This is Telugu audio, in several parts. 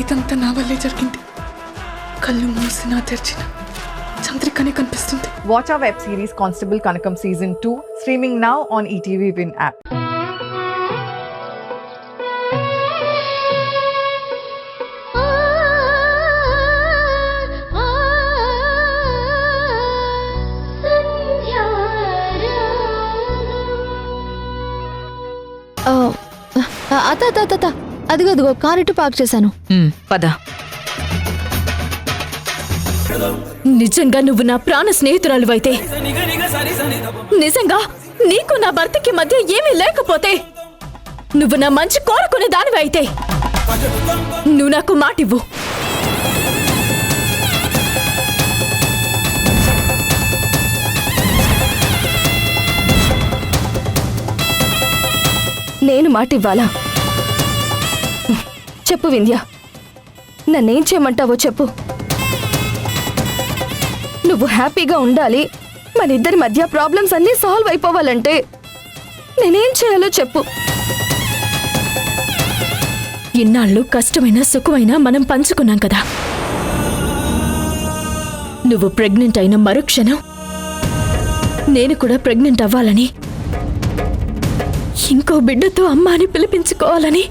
ఇదంతా నా వల్లే జరిగింది. కళ్ళు మూసినా తెరిచిన చంద్రికనే కనిపిస్తుంది. Watch our web series Constable Kanakam Season 2 streaming now on ETV Win app. అత్త అదిగో కారిటు పార్క్ చేశాను. పద. నిజంగా నువ్వు నా ప్రాణ స్నేహితురాలు అయితే, నిజంగా నీకు నా భర్తకి మధ్య ఏమీ లేకపోతే, నువ్వు నా మంచి కోరుకునే దానివి అయితే నువ్వు నాకు మాటివ్వు. నేను మాటివ్వాలా? చెప్పు వింధ్య, నన్నేం చేయమంటావో చెప్పు. నువ్వు హ్యాపీగా ఉండాలి, మన ఇద్దరి మధ్య ప్రాబ్లమ్స్ అన్నీ సాల్వ్ అయిపోవాలంటే నేనేం చేయాలో చెప్పు. ఇన్నాళ్ళు కష్టమైన సుఖమైనా మనం పంచుకున్నాం కదా. నువ్వు ప్రెగ్నెంట్ అయిన మరుక్షణం నేను కూడా ప్రెగ్నెంట్ అవ్వాలని, ఇంకో బిడ్డతో అమ్మ అని పిలిపించుకోవాలని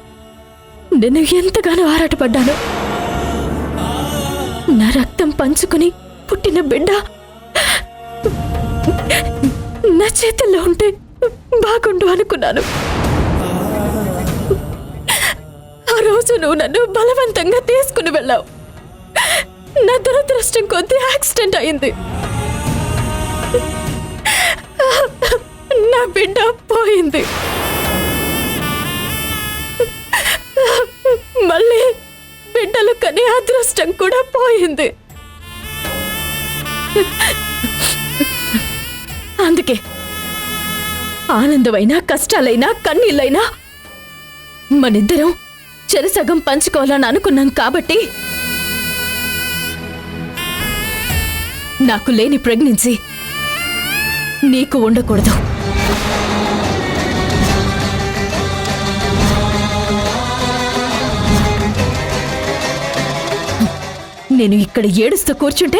నేను ఎంతగానో ఆరాటపడ్డాను. నా రక్తం పంచుకుని పుట్టిన బిడ్డ నా చేతుల్లో ఉంటే బాగుండు అనుకున్నాను. ఆ రోజు నువ్వు నన్ను బలవంతంగా తీసుకుని వెళ్ళావు. నా దురదృష్టం కొద్దీ యాక్సిడెంట్ అయింది. నా బిడ్డ పోయింది. మళ్ళీ బిడ్డలు కనే అదృష్టం కూడా పోయింది. అందుకే ఆనందమైనా కష్టాలైనా కన్నీళ్ళైనా మనిద్దరం చెరసగం పంచుకోవాలని అనుకున్నాం. కాబట్టి నాకు లేని ప్రెగ్నెన్సీ నీకు ఉండకూడదు. నేను ఇక్కడ ఏడుస్తూ కూర్చుంటే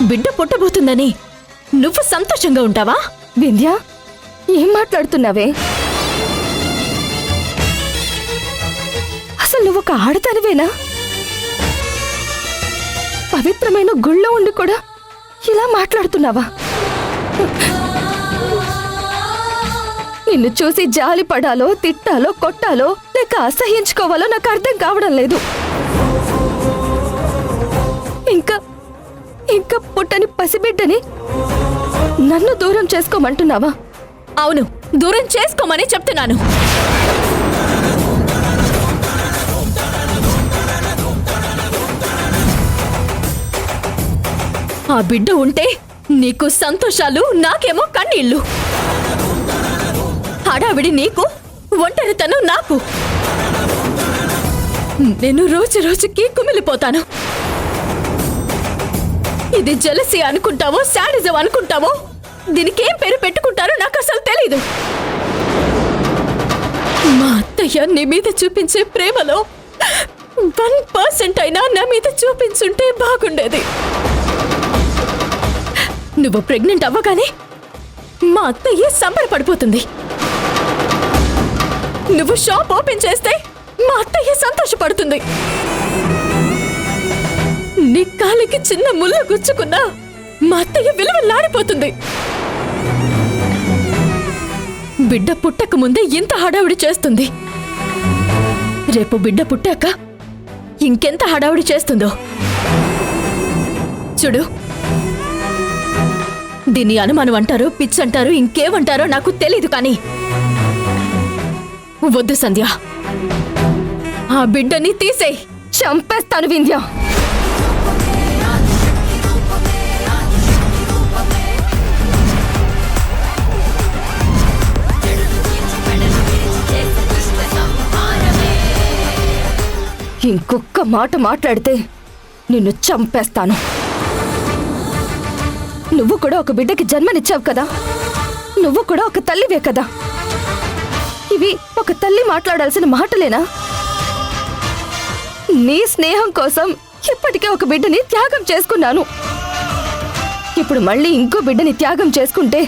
బిడ్డ పుట్టబోతుందని నువ్వు సంతోషంగా ఉంటావా? వింధ్య, ఏం మాట్లాడుతున్నావే? అసలు నువ్వు ఒక ఆడదానివేనా? పవిత్రమైన గుళ్ళో ఉండి కూడా ఇలా మాట్లాడుతున్నావా? నిన్ను చూసి జాలి పడాలో, తిట్టాలో, కొట్టాలో, లేక అసహ్యించుకోవాలో నాకు అర్థం కావడం లేదు. ఇంకా పుట్టని పసిబిడ్డని నన్ను దూరం చేసుకోమంటున్నావా? అవును, దూరం చేసుకోమని చెప్తున్నాను. ఆ బిడ్డ ఉంటే నీకు సంతోషాలు, నాకేమో కన్నీళ్ళు. హడావిడి నీకు, ఒంటరితనం నాకు. నేను రోజు రోజుకి కుమిలిపోతాను. ఇది జెలసీ అనుకుంటావో, శాడిజం అనుకుంటావో, దీనికేం పేరు పెట్టుకుంటారో నాకు అసలు తెలీదు. మా అత్తయ్య నీ మీద చూపించే ప్రేమలో 1% అయినా నా మీద చూపించుంటే బాగుండేది. నువ్వు ప్రెగ్నెంట్ అవ్వగానే మా అత్తయ్య సంబరపడిపోతుంది. నువ్వు షాప్ ఓపెన్ చేస్తే మా అత్తయ్య సంతోషపడుతుంది. నీ కాలికి చిన్న ముళ్ళు గుచ్చుకున్నా మా అత్తయ్య విలువలాడిపోతుంది. బిడ్డ పుట్టక ముందే ఇంత హడావుడి చేస్తుంది. రేపు బిడ్డ పుట్టాక ఇంకెంత హడావుడి చేస్తుందో చూడు. దీన్ని అనుమానం అంటారో, పిచ్చంటారో, ఇంకేమంటారో నాకు తెలీదు. కానీ వద్దు సంధ్య, ఆ బిడ్డని తీసేయ్. చంపేస్తాను వింధ్య. ఇంకొక్క మాట మాట్లాడితే నిన్ను చంపేస్తాను. నువ్వు కూడా ఒక బిడ్డకి జన్మనిచ్చావు కదా, నువ్వు కూడా ఒక తల్లివే కదా. ఇవి ఒక తల్లి మాట్లాడాల్సిన మాటలేనా? నీ స్నేహం కోసం ఇప్పటికే ఒక బిడ్డని త్యాగం చేసుకున్నాను. ఇప్పుడు మళ్ళీ ఇంకో బిడ్డని త్యాగం చేసుకుంటే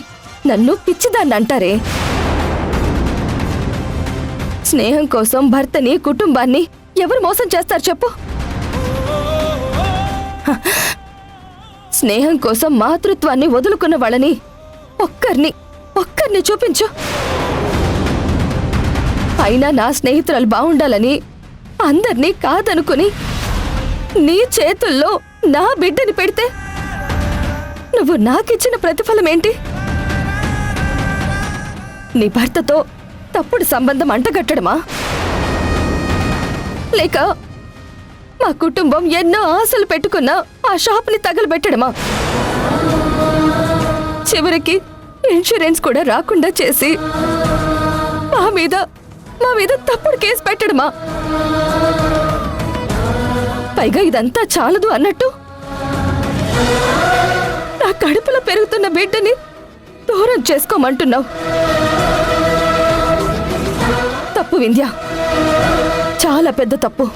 నన్ను పిచ్చిదాన్ని అంటారే. స్నేహం కోసం భర్తని, కుటుంబాన్ని ఎవరు మోసం చేస్తారు చెప్పు? స్నేహం కోసం మాతృత్వాన్ని వదులుకున్న వాళ్ళని ఒక్కరిని చూపించు. అయినా నా స్నేహితురాలు బాగుండాలని అందర్నీ కాదనుకుని నీ చేతుల్లో నా బిడ్డని పెడితే నువ్వు నాకిచ్చిన ప్రతిఫలం ఏంటి? నీ భర్తతో తప్పుడు సంబంధం అంటగట్టడమా? లేక మా కుటుంబం ఎన్నో ఆశలు పెట్టుకున్న ఆ షాప్ని తగలబెట్టడమా? చివరికి ఇన్సూరెన్స్ కూడా రాకుండా చేసి మా మీద తప్పుడు కేసు పెట్టడమా? పైగా ఇదంతా చాలదు అన్నట్టు నా కడుపులో పెరుగుతున్న బిడ్డని దూరం చేసుకోమంటున్నావు. తప్పు వింధ్య, చాలా పెద్ద తప్పు.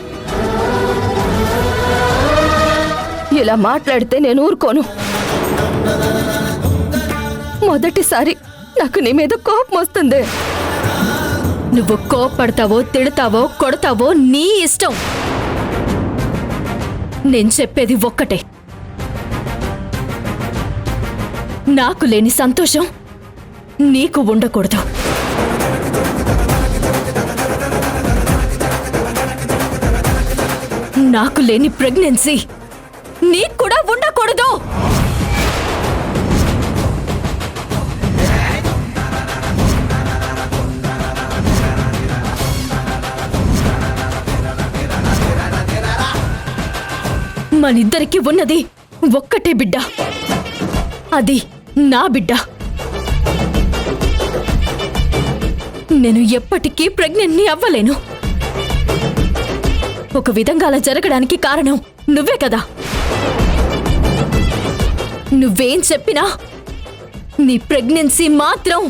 ఇలా మాట్లాడితే నేను ఊరుకోను. మొదటిసారి నాకు నీ మీద కోపం వస్తుంది. నువ్వు కోపడతావో, తిడతావో, కొడతావో నీ ఇష్టం. నేను చెప్పేది ఒక్కటే, నాకు లేని సంతోషం నీకు ఉండకూడదు. నాకు లేని ప్రెగ్నెన్సీ నీకు కూడా ఉండకూడదు. మనిద్దరికి ఉన్నది ఒక్కటే బిడ్డ, అది నా బిడ్డ. నేను ఎప్పటికీ ప్రెగ్నెంట్ని అవ్వలేను. ఒక విధంగా అలా జరగడానికి కారణం నువ్వే కదా. నువ్వేం చెప్పినా నీ ప్రెగ్నెన్సీ మాత్రం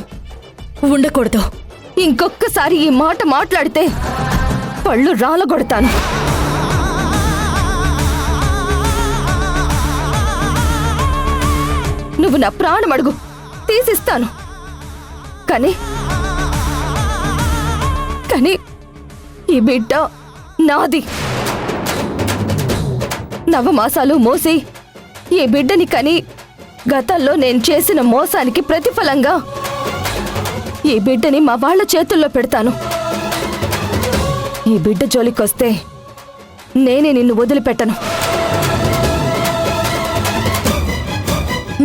ఉండకూడదు. ఇంకొక్కసారి ఈ మాట మాట్లాడితే పళ్ళు రాలగొడతాను. నువ్వు నా ప్రాణం అడుగు, తీసిస్తాను. కానీ ఈ బిడ్డ నాది. నవమాసాలు మోసి ఈ బిడ్డని కని గతంలో నేను చేసిన మోసానికి ప్రతిఫలంగా ఈ బిడ్డని మా వాళ్ళ చేతుల్లో పెడతాను. ఈ బిడ్డ జోలికొస్తే నేనే నిన్ను వదిలిపెట్టను.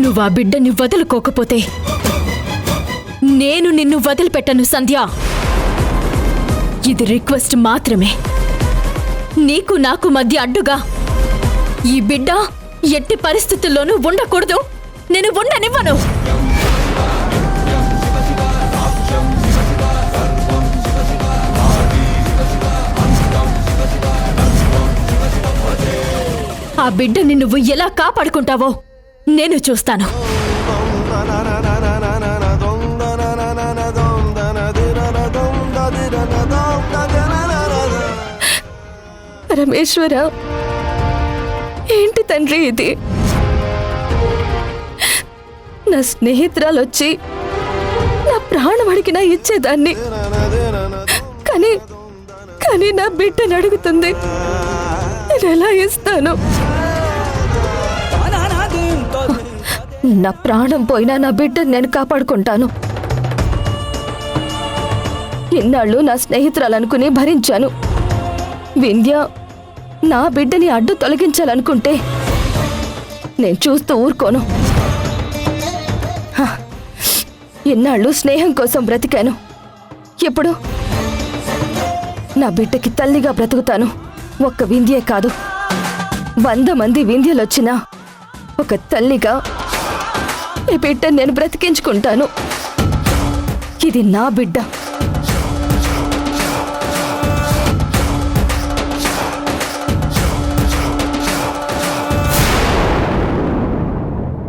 నువ్వు ఆ బిడ్డని వదులుకోకపోతే నేను నిన్ను వదిలిపెట్టను సంధ్య. ఇది రిక్వెస్ట్ మాత్రమే. నీకు నాకు మధ్య అడ్డుగా ఈ బిడ్డ ఎట్టి పరిస్థితుల్లోనూ ఉండకూడదు. నేను ఉండనివ్వను. ఆ బిడ్డని నువ్వు ఎలా కాపాడుకుంటావో నేను చూస్తాను. పరమేశ్వర, ఏంటి తండ్రి ఇది? నా స్నేహితురాలు వచ్చి నా ప్రాణం అడిగినా ఇచ్చేదాన్ని. కానీ నా బిడ్డను అడుగుతుంది, నేను ఎలా ఇస్తాను? నా ప్రాణం పోయినా నా బిడ్డను నేను కాపాడుకుంటాను. ఇన్నాళ్ళు నా స్నేహితురాలనుకుని భరించాను. వింధ్య నా బిడ్డని అడ్డు తొలగించాలనుకుంటే నేను చూస్తూ ఊరుకోను. ఇన్నాళ్ళు స్నేహం కోసం బ్రతికాను. ఇప్పుడు నా బిడ్డకి తల్లిగా బ్రతుకుతాను. ఒక్క వింధ్యే కాదు, 100 మంది వింధ్యలొచ్చినా ఒక తల్లిగా ఈ బిడ్డ నేను బ్రతికించుకుంటాను. ఇది నా బిడ్డ.